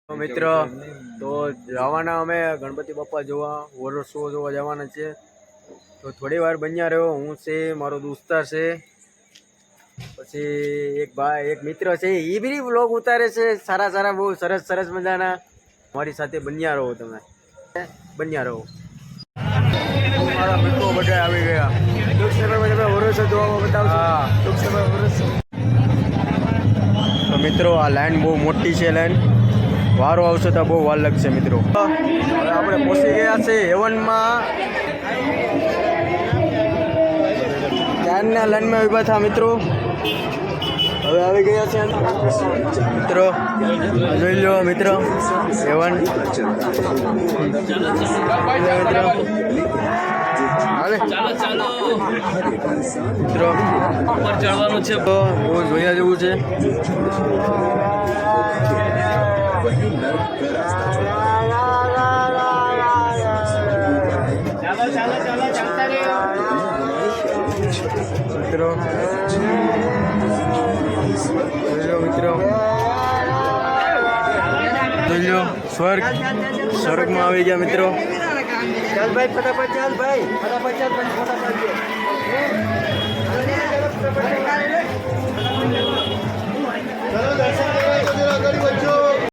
મિત્ર તો જવાના અમે ગણપતિ બાપા જોવા હોરર શો જોવા જવાના છે. તો થોડી વાર બન્યા રહ્યો. હું છે, મારો દોસ્તાર છે, પછી એક મિત્ર છે, એ બી વ્લોગ ઉતારે છે સારા બહુ સરસ મજાના. મારી સાથે બન્યા રહો, તમે બન્યા રહો. મારા મિત્રો બધા આવી ગયા. હોરર શો જોવા બતાવશો. તો મિત્રો આ લાઈન બહુ મોટી છે. લાઈન વારો આવશે તો બહુ વાર લાગશે મિત્રો. હવે આપણે પહોંચી ગયા છે હેવનમાં. ક્યારના લાઈનમાં ઊભા થા મિત્રો. હવે આવી ગયા છે મિત્રો. જોઈ લો મિત્રો હેવન. મિત્રો ઉપર ચડવાનું છે, બહુ જોયા જેવું છે. મિત્રો જોઈ લો સ્વર્ગમાં આવી ગયા મિત્રો. ચાલ ભાઈ ફટાફટ ચાલ ભાઈ ફટાફટ ચાલ.